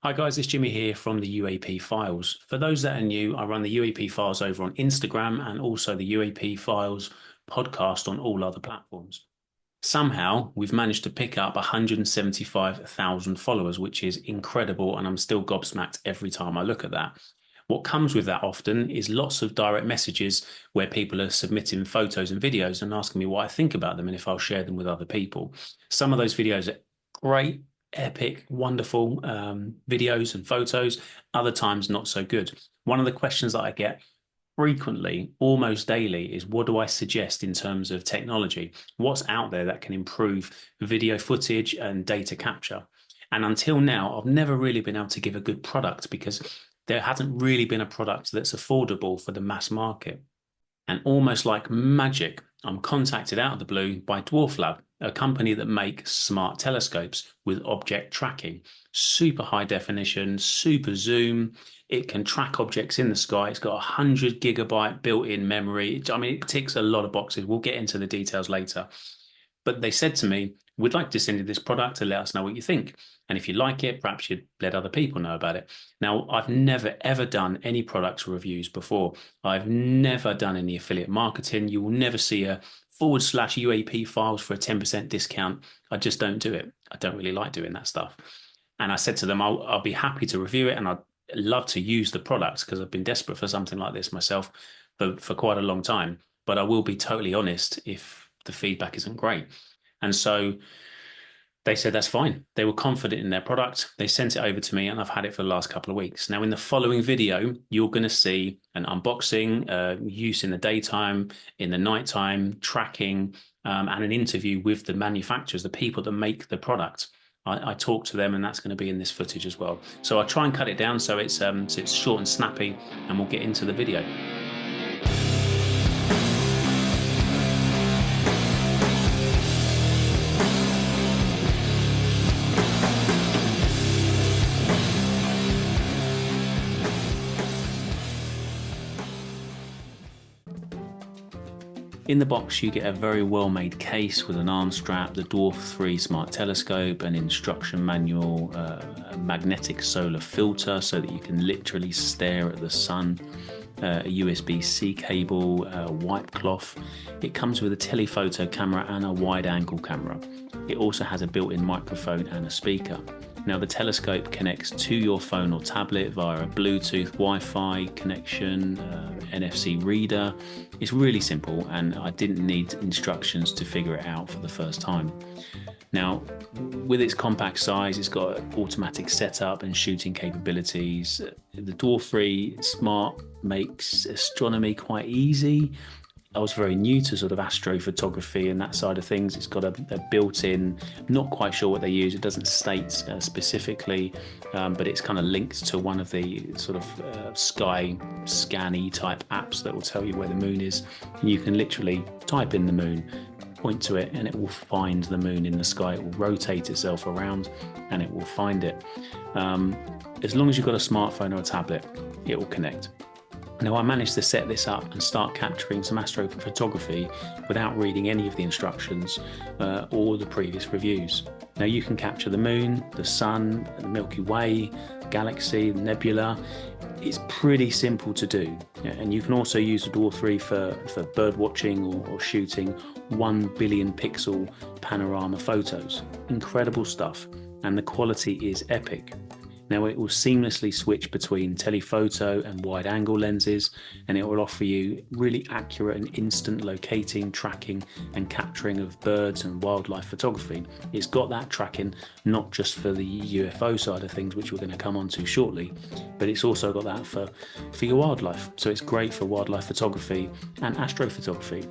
Hi guys, it's Jimmy here from the UAP Files. For those that are new, I run the UAP Files over on Instagram and also the UAP Files podcast on all other platforms. Somehow, we've managed to pick up 175,000 followers, which is incredible, and I'm still gobsmacked every time I look at that. What comes with that often is lots of direct messages where people are submitting photos and videos and asking me what I think about them and if I'll share them with other people. Some of those videos are great, epic, wonderful videos and photos. Other times, not so good. One of the questions that I get frequently, almost daily, is what do I suggest in terms of technology? What's out there that can improve video footage and data capture? And until now, I've never really been able to give a good product because there hasn't really been a product that's affordable for the mass market. And almost like magic, I'm contacted out of the blue by Dwarf Lab, a company that makes smart telescopes with object tracking. Super high definition, super zoom. It can track objects in the sky. It's got 100 GB built-in memory. I mean, it ticks a lot of boxes. We'll get into the details later. But they said to me, we'd like to send you this product to let us know what you think. And if you like it, perhaps you'd let other people know about it. Now, I've never, ever done any products reviews before. I've never done any affiliate marketing. You will never see a /UAP files for a 10% discount. I just don't do it. I don't really like doing that stuff. And I said to them, I'll be happy to review it and I'd love to use the products because I've been desperate for something like this myself for quite a long time. But I will be totally honest if the feedback isn't great. And so they said that's fine. They were confident in their product. They sent it over to me and I've had it for the last couple of weeks. Now, in the following video, you're going to see an unboxing, use in the daytime, in the nighttime, tracking, and an interview with the manufacturers, the people that make the product. I talk to them and that's going to be in this footage as well. So I'll try and cut it down so it's short and snappy and we'll get into the video. In the box, you get a very well-made case with an arm strap, the Dwarf 3 smart telescope, an instruction manual, a magnetic solar filter so that you can literally stare at the sun, a USB-C cable, a wipe cloth. It comes with a telephoto camera and a wide-angle camera. It also has a built-in microphone and a speaker. Now, the telescope connects to your phone or tablet via a Bluetooth, Wi-Fi connection, NFC reader. It's really simple, and I didn't need instructions to figure it out for the first time. Now, with its compact size, it's got automatic setup and shooting capabilities. The Dwarf 3 Smart makes astronomy quite easy. I was very new to sort of astrophotography and that side of things. It's got a built-in, not quite sure what they use. It doesn't state specifically, but it's kind of linked to one of the sort of sky scanny type apps that will tell you where the moon is. And you can literally type in the moon, point to it, and it will find the moon in the sky. It will rotate itself around and it will find it. As long as you've got a smartphone or a tablet, it will connect. Now, I managed to set this up and start capturing some astrophotography without reading any of the instructions or the previous reviews. Now, you can capture the moon, the sun, the Milky Way, galaxy, the nebula. It's pretty simple to do. And you can also use the Dwarf 3 for bird watching or shooting 1 billion pixel panorama photos. Incredible stuff. And the quality is epic. Now, it will seamlessly switch between telephoto and wide-angle lenses, and it will offer you really accurate and instant locating, tracking, and capturing of birds and wildlife photography. It's got that tracking not just for the UFO side of things, which we're going to come on to shortly, but it's also got that for your wildlife. So it's great for wildlife photography and astrophotography.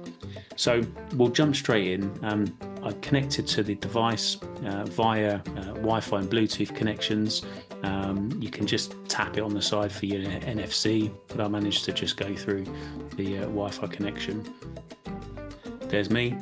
So we'll jump straight in. I connected to the device via Wi-Fi and Bluetooth connections. You can just tap it on the side for your NFC, but I managed to just go through the Wi-Fi connection. There's me.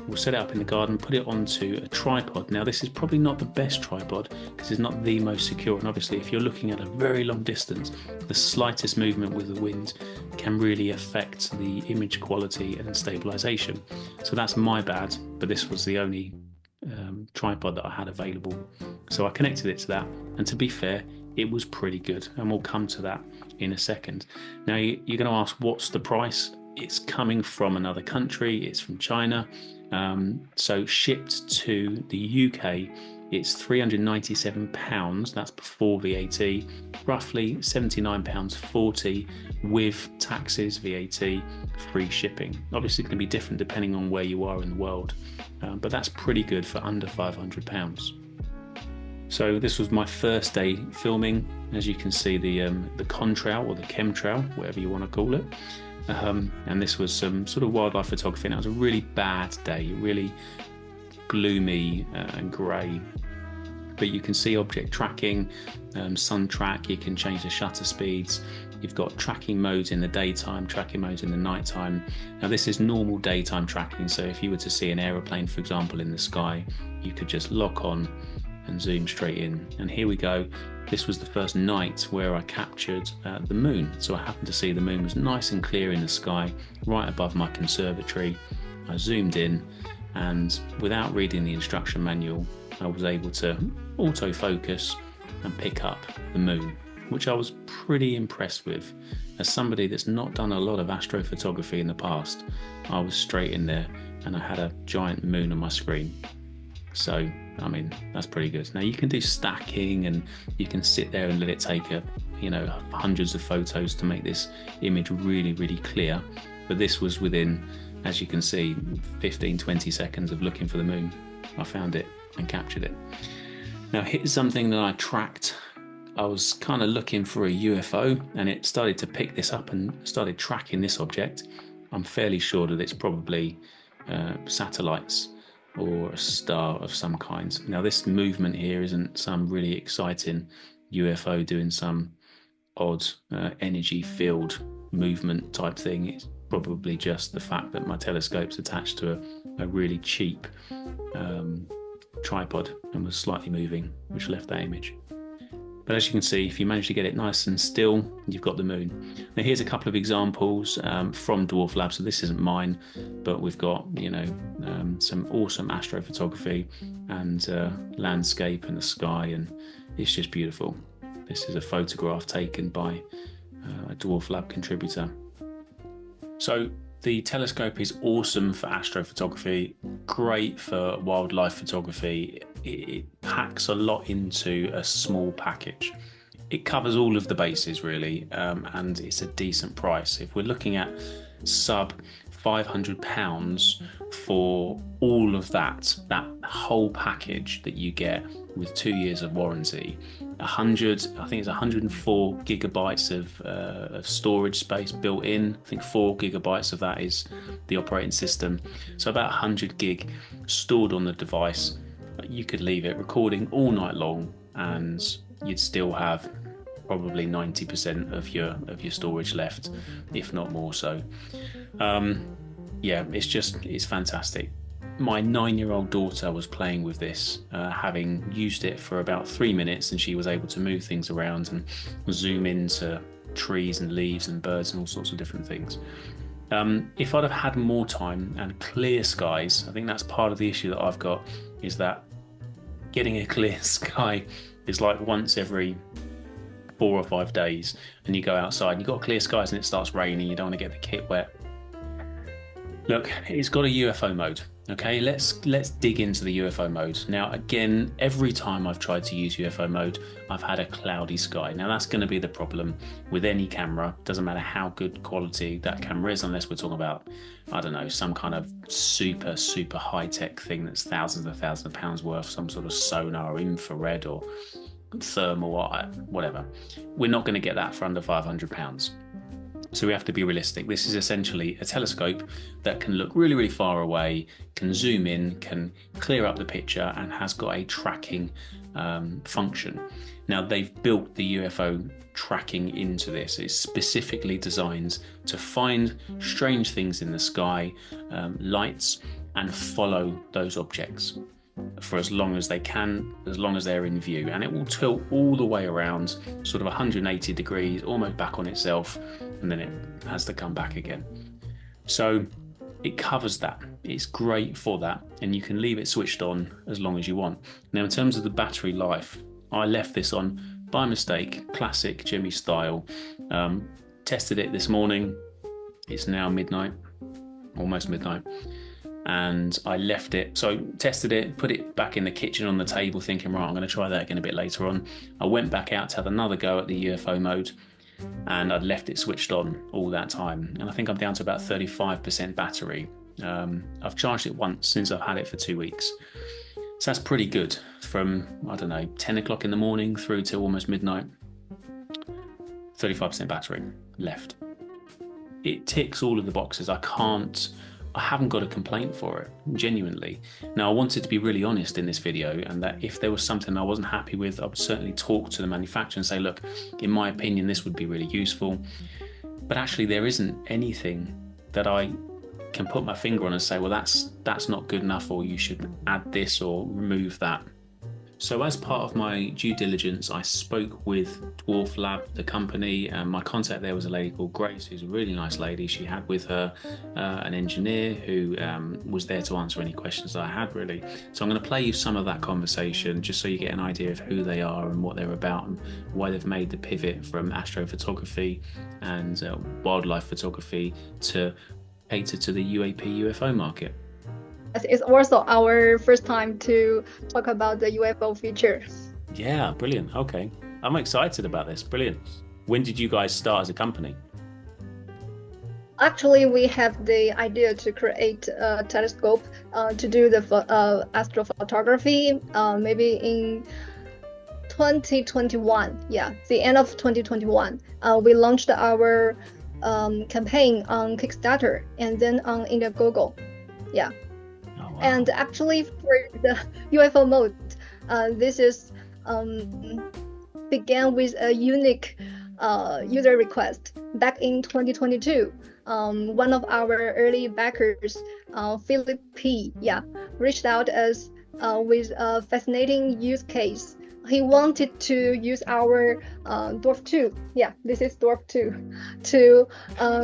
We'll set it up in the garden, put it onto a tripod. Now, this is probably not the best tripod because it's not the most secure. And obviously, if you're looking at a very long distance, the slightest movement with the wind can really affect the image quality and stabilization. So that's my bad, but this was the only tripod that I had available. So I connected it to that. And to be fair, it was pretty good, and we'll come to that in a second. Now you're going to ask, what's the price? It's coming from another country. It's from China. So shipped to the UK, it's £397. That's before VAT, roughly £79.40 with taxes, VAT, free shipping. Obviously, it's going to be different depending on where you are in the world, but that's pretty good for under £500. So this was my first day filming. As you can see, the contrail or the chemtrail, whatever you want to call it. And this was some sort of wildlife photography, and it was a really bad day, really gloomy and grey. But you can see object tracking, sun track, you can change the shutter speeds. You've got tracking modes in the daytime, tracking modes in the nighttime. Now this is normal daytime tracking, so if you were to see an aeroplane, for example, in the sky, you could just lock on and zoom straight in. And here we go. This was the first night where I captured the moon. So I happened to see the moon was nice and clear in the sky, right above my conservatory. I zoomed in, and without reading the instruction manual, I was able to autofocus and pick up the moon, which I was pretty impressed with. As somebody that's not done a lot of astrophotography in the past, I was straight in there and I had a giant moon on my screen. So, I mean, that's pretty good. Now you can do stacking, and you can sit there and let it take hundreds of photos to make this image really, really clear. But this was within, as you can see, 15-20 seconds of looking for the moon. I found it and captured it. Now here's something that I tracked. I was kind of looking for a UFO, and it started to pick this up and started tracking this object. I'm fairly sure that it's probably satellites or a star of some kind. Now this movement here isn't some really exciting UFO doing some odd energy field movement type thing. It's probably just the fact that my telescope's attached to a really cheap tripod and was slightly moving, which left that image. But as you can see, if you manage to get it nice and still, you've got the moon. Now here's a couple of examples from Dwarf Lab. So this isn't mine, but we've got some awesome astrophotography and landscape and the sky, and it's just beautiful. This is a photograph taken by a Dwarf Lab contributor. So the telescope is awesome for astrophotography, great for wildlife photography. It packs a lot into a small package. It covers all of the bases really, and it's a decent price. If we're looking at sub £500 for all of that whole package that you get with 2 years of warranty, I think it's 104 gigabytes of storage space built in. I think 4 gigabytes of that is the operating system. So about 100 gig stored on the device. You could leave it recording all night long and you'd still have probably 90% of your storage left, if not more so. Yeah, it's fantastic. My 9-year-old daughter was playing with this, having used it for about 3 minutes, and she was able to move things around and zoom into trees and leaves and birds and all sorts of different things. If I'd have had more time and clear skies, I think that's part of the issue that I've got, is that getting a clear sky is like once every 4 or 5 days, and you go outside and you've got clear skies and it starts raining, you don't want to get the kit wet. Look, it's got a UFO mode. Okay, let's dig into the UFO mode. Now, again, every time I've tried to use UFO mode, I've had a cloudy sky. Now, that's going to be the problem with any camera. Doesn't matter how good quality that camera is, unless we're talking about, I don't know, some kind of super, super high-tech thing that's thousands of pounds worth, some sort of sonar or infrared or thermal or whatever. We're not going to get that for under £500. So we have to be realistic. This is essentially a telescope that can look really, really far away, can zoom in, can clear up the picture, and has got a tracking function. Now, they've built the UFO tracking into this. It's specifically designed to find strange things in the sky, lights, and follow those objects for as long as they can, as long as they're in view, and it will tilt all the way around, sort of 180 degrees, almost back on itself, and then it has to come back again. So it covers that. It's great for that, and you can leave it switched on as long as you want. Now, in terms of the battery life, I left this on by mistake, classic Jimmy style. Tested it this morning. It's now midnight, almost midnight. And I left it. So tested it, put it back in the kitchen on the table, thinking, right, I'm going to try that again a bit later on. I went back out to have another go at the UFO mode, and I'd left it switched on all that time. And I think I'm down to about 35% battery. I've charged it once since I've had it for 2 weeks. So that's pretty good from, I don't know, 10 o'clock in the morning through to almost midnight. 35% battery left. It ticks all of the boxes. I haven't got a complaint for it, genuinely. Now, I wanted to be really honest in this video, and that if there was something I wasn't happy with, I would certainly talk to the manufacturer and say, look, in my opinion, this would be really useful. But actually, there isn't anything that I can put my finger on and say, well, that's not good enough, or you should add this or remove that. So as part of my due diligence, I spoke with Dwarf Lab, the company, and my contact there was a lady called Grace, who's a really nice lady. She had with her an engineer who was there to answer any questions that I had, really. So I'm going to play you some of that conversation just so you get an idea of who they are and what they're about and why they've made the pivot from astrophotography and wildlife photography to cater to the UFO market. It's also our first time to talk about the UFO feature. Yeah, brilliant. Okay. I'm excited about this. Brilliant. When did you guys start as a company? Actually, we have the idea to create a telescope to do the astrophotography maybe in 2021. Yeah, the end of 2021. We launched our campaign on Kickstarter and then on Indiegogo. Yeah. And actually, for the UFO mode, this is began with a unique user request back in 2022. One of our early backers, Philip P, reached out us with a fascinating use case. He wanted to use our Dwarf 2. Yeah, this is Dwarf 2 to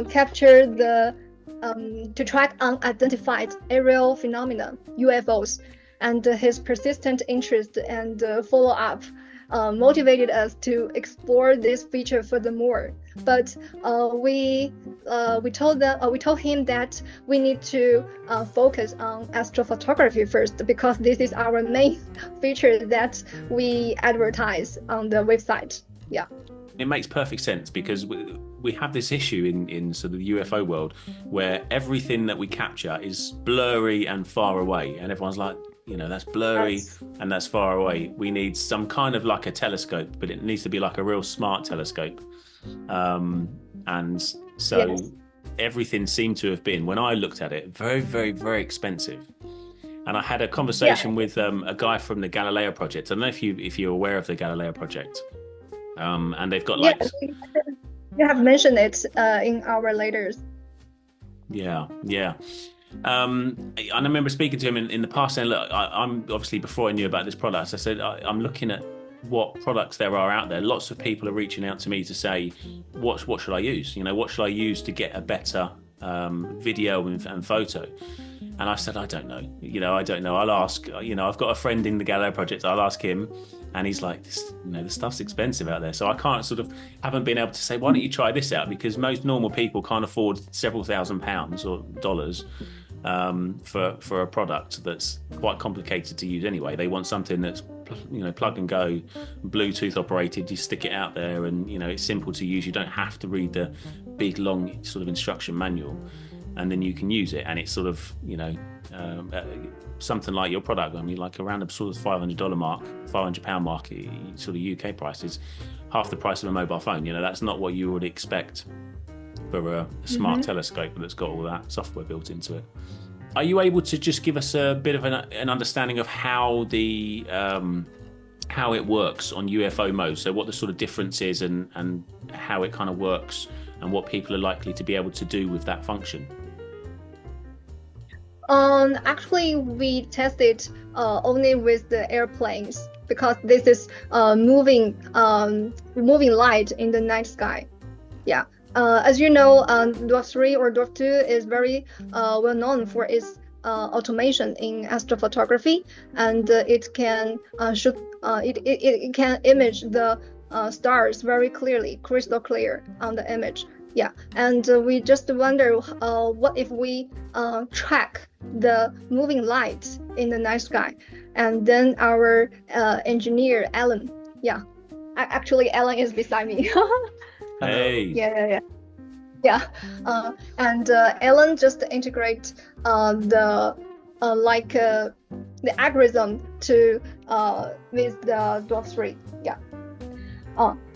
capture the to track unidentified aerial phenomena, UFOs, and his persistent interest and follow-up motivated us to explore this feature furthermore. But we told him that we need to focus on astrophotography first, because this is our main feature that we advertise on the website. Yeah. It makes perfect sense, because we have this issue in sort of the UFO world where everything that we capture is blurry and far away, and everyone's like, that's blurry and that's far away. We need some kind of like a telescope, but it needs to be like a real smart telescope. And so everything seemed to have been, when I looked at it, very, very, very expensive. And I had a conversation with a guy from the Galileo project. I don't know if you're aware of the Galileo project. And they've got like... You have mentioned it in our letters. Yeah. And I remember speaking to him in the past saying, look, I'm obviously, before I knew about this product, I said, I'm looking at what products there are out there. Lots of people are reaching out to me to say, what should I use? What should I use to get a better video and photo? And I said, I don't know. I don't know. I'll ask. I've got a friend in the Galileo project. I'll ask him. And he's like, the stuff's expensive out there. So I haven't been able to say, why don't you try this out? Because most normal people can't afford several £1,000s or dollars for a product that's quite complicated to use anyway. They want something that's, plug and go, Bluetooth operated. You stick it out there and, it's simple to use. You don't have to read the big, long sort of instruction manual. And then you can use it. And it's sort of, something like your product, like around the sort of £500 mark, £500 mark, sort of UK price is half the price of a mobile phone. That's not what you would expect for a smart telescope that's got all that software built into it. Are you able to just give us a bit of an understanding of how how it works on UFO mode? So what the sort of difference is and how it kind of works and what people are likely to be able to do with that function? Actually, we tested only with the airplanes, because this is moving light in the night sky. Yeah. As you know, Dwarf 3 or Dwarf 2 is very well known for its automation in astrophotography, and it can shoot. It can image the stars very clearly, crystal clear on the image. Yeah, and we just wonder what if we track the moving lights in the night sky, and then our engineer Alan, yeah, actually Alan is beside me. Hey. Yeah, and Alan just integrate the algorithm to with the Dwarf 3. Yeah.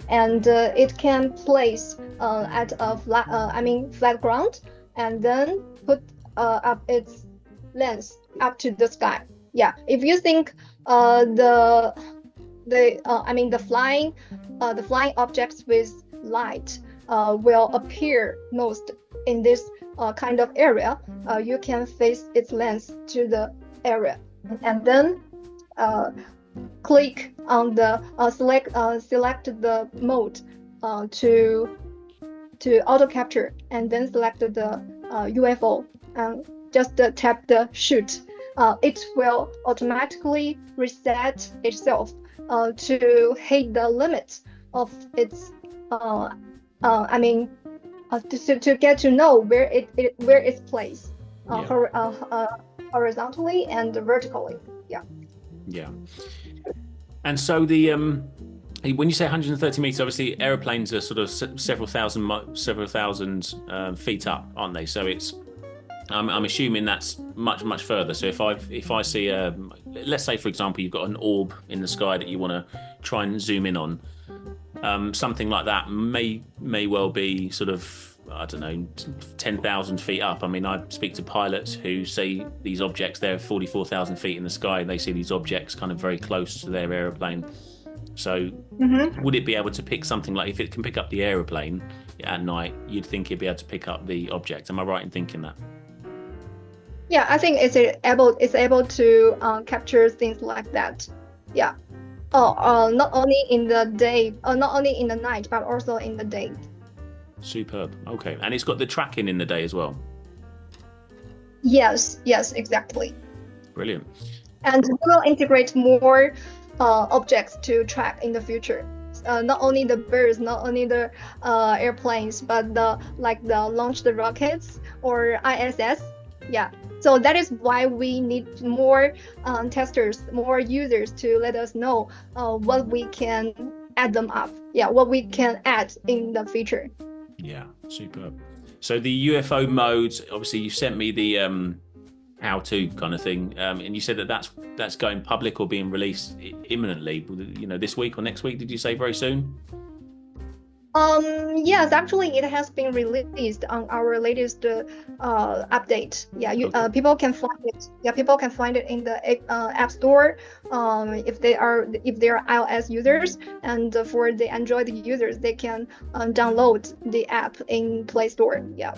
And it can place at a flat ground, and then put up its lens up to the sky. Yeah, if you think the flying objects with light will appear most in this kind of area, you can face its lens to the area, and then click on the select the mode to auto capture, and then select the UFO and just tap the shoot. It will automatically reset itself to hit the limits of its to get to know where it's placed horizontally and vertically. Yeah. And so the when you say 130 meters, obviously aeroplanes are sort of several thousand feet up, aren't they? So it's I'm assuming that's much further. So if I see let's say for example you've got an orb in the sky that you want to try and zoom in on, something like that may well be sort of, I don't know, 10,000 feet up. I mean, I speak to pilots who see these objects, they're 44,000 feet in the sky, and they see these objects kind of very close to their aeroplane. So would it be able to pick something like, if it can pick up the aeroplane at night, you'd think it'd be able to pick up the object? Am I right in thinking that? Yeah, I think it's able to capture things like that. Yeah. Not only in the day, not only in the night, but also in the day. Superb. Okay, and it's got the tracking in the day as well. Yes, exactly. Brilliant. And we will integrate more objects to track in the future. Not only the birds, not only the airplanes, but the launched rockets or ISS. Yeah. So that is why we need more testers, more users to let us know what we can add them up. Yeah, what we can add in the future. Yeah, superb. So the UFO modes, obviously you sent me the how-to kind of thing, and you said that's going public or being released imminently. You know, this week or next week? Did you say very soon? Yes, actually, it has been released on our latest update. Yeah, people can find it. Yeah, people can find it in the App Store. If they are iOS users, and for the Android users, they can download the app in Play Store. Yeah.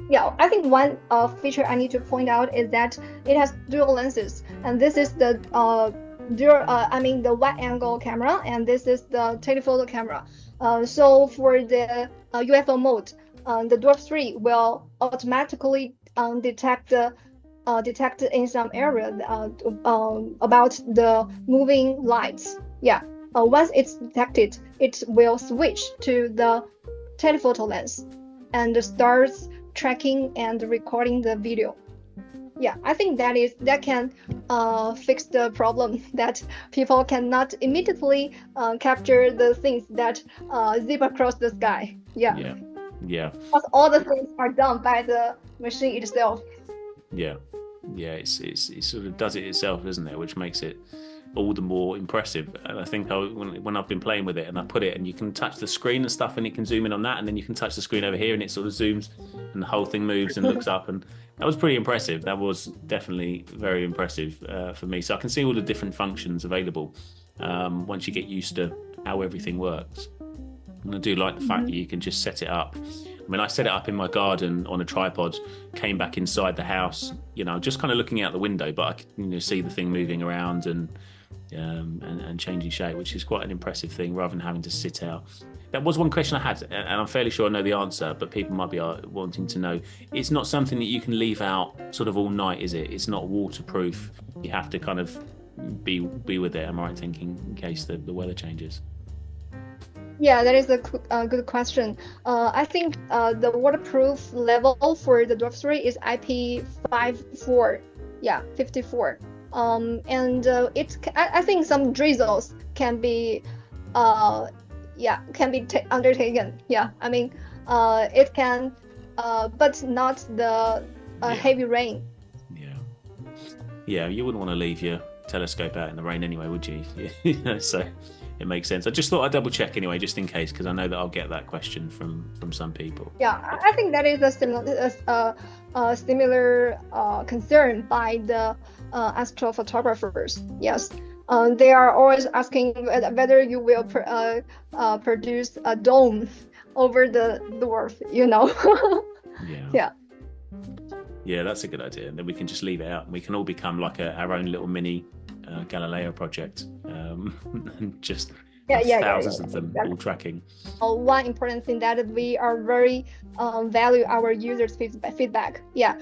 Yeah, I think one feature I need to point out is that it has dual lenses, and this is the the wide angle camera, and this is the telephoto camera. So for the UFO mode, the Dwarf 3 will automatically detect in some area about the moving lights. Yeah. Once it's detected, it will switch to the telephoto lens and starts tracking and recording the video. Yeah, I think that can fix the problem that people cannot immediately capture the things that zip across the sky. Yeah. Because all the things are done by the machine itself. Yeah, it sort of does it itself, doesn't it? Which makes it all the more impressive. And I think when I've been playing with it and I put it, and you can touch the screen and stuff, and it can zoom in on that, and then you can touch the screen over here and it sort of zooms and the whole thing moves and looks up, and that was pretty impressive. That was definitely very impressive for me. So I can see all the different functions available once you get used to how everything works. And I do like the fact that you can just set it up. I mean, I set it up in my garden on a tripod, came back inside the house, just kind of looking out the window, but I can see the thing moving around and changing shape, which is quite an impressive thing rather than having to sit out. That was one question I had, and I'm fairly sure I know the answer, but people might be wanting to know. It's not something that you can leave out sort of all night, is it? It's not waterproof. You have to kind of be with it, am I right thinking, in case the weather changes? Yeah, that is a good question. I think the waterproof level for the Dwarf 3 is IP54. Yeah, 54. And I think some drizzles can be, uh, yeah, can be undertaken. Yeah, I mean, it can, but not the Yeah, heavy rain. yeah, yeah. You wouldn't want to leave your telescope out in the rain anyway, would you? Yeah, so it makes sense. I just thought I'd double check anyway, just in case, because I know that I'll get that question from some people. Yeah, I think that is a similar concern by the astrophotographers. Yes, they are always asking whether you will produce a dome over the dwarf. Yeah. Yeah, Yeah, that's a good idea. And then we can just leave it out. We can all become like our own little mini Galileo project, and just yeah, have yeah, yeah, thousands of yeah. them all Exactly. tracking. One important thing that we are very value our users' feedback. Yeah.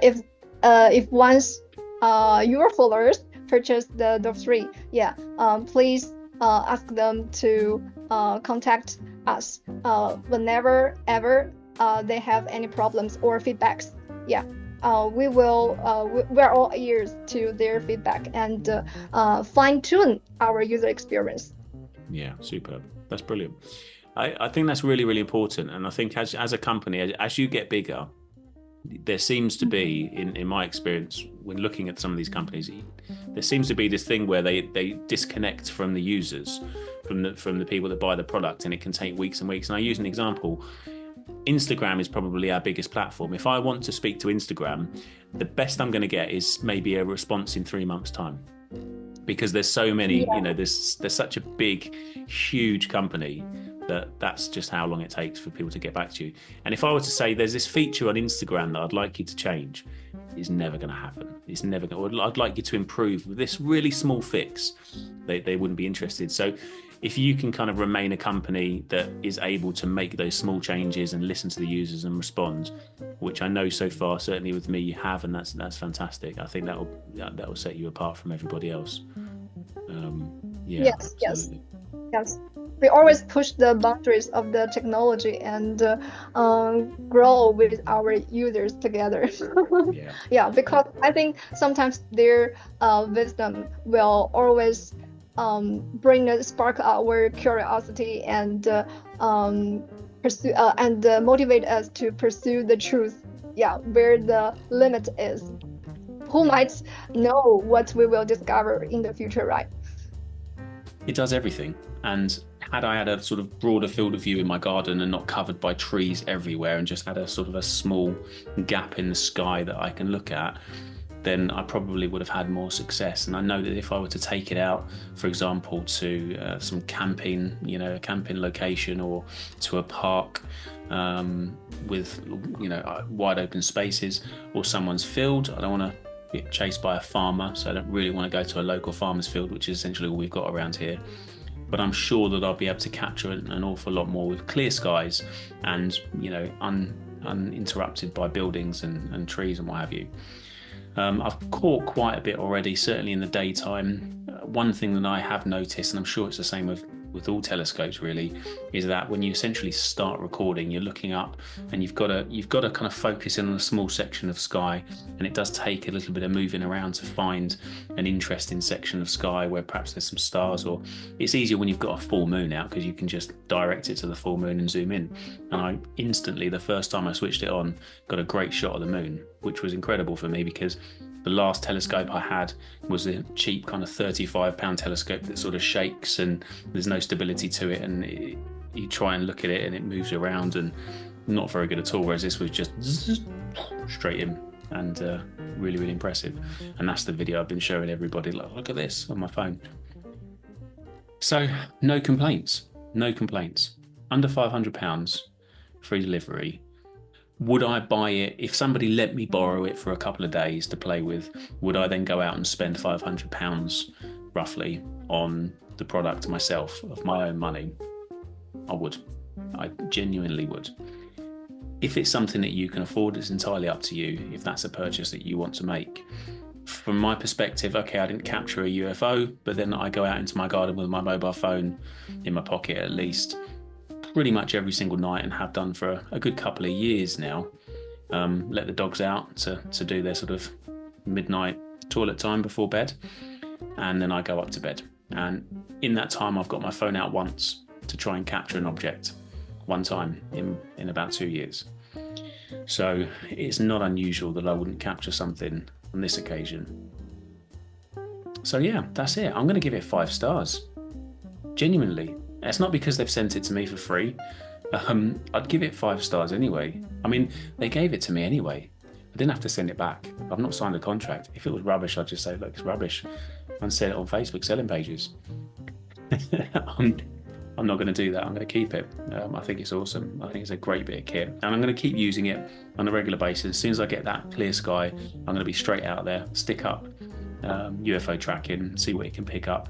If once your followers purchase the 3, yeah, please ask them to contact us whenever ever they have any problems or feedbacks. Yeah. We're all ears to their feedback and fine tune our user experience. Yeah, superb. That's brilliant. I think that's really, really important. And I think as a company, as you get bigger, there seems to be, in my experience, when looking at some of these companies, there seems to be this thing where they disconnect from the users, from the people that buy the product, and it can take weeks and weeks. And I use an example. Instagram is probably our biggest platform. If I want to speak to Instagram, the best I'm going to get is maybe a response in 3 months' time, because there's so many. Yeah. There's such a big, huge company that's just how long it takes for people to get back to you. And if I were to say there's this feature on Instagram that I'd like you to change, it's never going to happen. It's never going. I'd like you to improve with this really small fix. They wouldn't be interested. So if you can kind of remain a company that is able to make those small changes and listen to the users and respond, which I know so far, certainly with me, you have, and that's fantastic. I think that will set you apart from everybody else. Yeah, Yes, yes, absolutely. yes. We always push the boundaries of the technology and grow with our users together. Yeah, Yeah, because I think sometimes their wisdom will always bring a spark our curiosity and pursue and motivate us to pursue the truth. Yeah, where the limit is. Who yeah. might know what we will discover in the future, right? It does everything. And had I had a sort of broader field of view in my garden and not covered by trees everywhere, and just had a sort of a small gap in the sky that I can look at, then I probably would have had more success. And I know that if I were to take it out, for example, to some camping, a camping location, or to a park with, wide open spaces, or someone's field, I don't want to get chased by a farmer, so I don't really want to go to a local farmer's field, which is essentially all we've got around here. But I'm sure that I'll be able to capture an awful lot more with clear skies and, uninterrupted by buildings and trees and what have you. I've caught quite a bit already, certainly in the daytime. One thing that I have noticed, and I'm sure it's the same with all telescopes really, is that when you essentially start recording, you're looking up and you've got to kind of focus in on a small section of sky, and it does take a little bit of moving around to find an interesting section of sky where perhaps there's some stars, or it's easier when you've got a full moon out because you can just direct it to the full moon and zoom in. And I instantly, the first time I switched it on, got a great shot of the moon, which was incredible for me because the last telescope I had was a cheap kind of £35 telescope that sort of shakes and there's no stability to it, and you try and look at it and it moves around and not very good at all, whereas this was just straight in and really, really impressive. And that's the video I've been showing everybody, like, look at this on my phone. So no complaints. Under £500, free delivery. Would I buy it if somebody let me borrow it for a couple of days to play with? Would I then go out and spend £500 roughly on the product myself of my own money? I would. I genuinely would. If it's something that you can afford, it's entirely up to you if that's a purchase that you want to make. from my perspective, okay, I didn't capture a UFO, but then I go out into my garden with my mobile phone in my pocket at least pretty much every single night, and have done for a good couple of years now. Let the dogs out to do their sort of midnight toilet time before bed, and then I go up to bed. And in that time, I've got my phone out once to try and capture an object, one time in about 2 years. So it's not unusual that I wouldn't capture something on this occasion. So yeah, that's it. I'm going to give it 5 stars. Genuinely. It's not because they've sent it to me for free. I'd give it 5 stars anyway. I mean, they gave it to me anyway. I didn't have to send it back. I've not signed a contract. If it was rubbish, I'd just say, look, it's rubbish, and sell it on Facebook selling pages. I'm not going to do that. I'm going to keep it. I think it's awesome. I think it's a great bit of kit, and I'm going to keep using it on a regular basis. As soon as I get that clear sky, I'm going to be straight out there, stick up UFO tracking, see what it can pick up,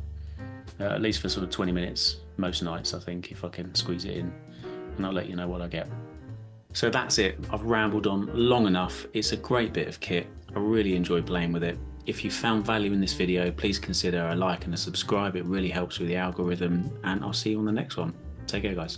at least for sort of 20 minutes most nights, I think, if I can squeeze it in, and I'll let you know what I get. So that's it. I've rambled on long enough. It's a great bit of kit. I really enjoy playing with it. If you found value in this video, please consider a like and a subscribe. It really helps with the algorithm, and I'll see you on the next one. Take care, guys.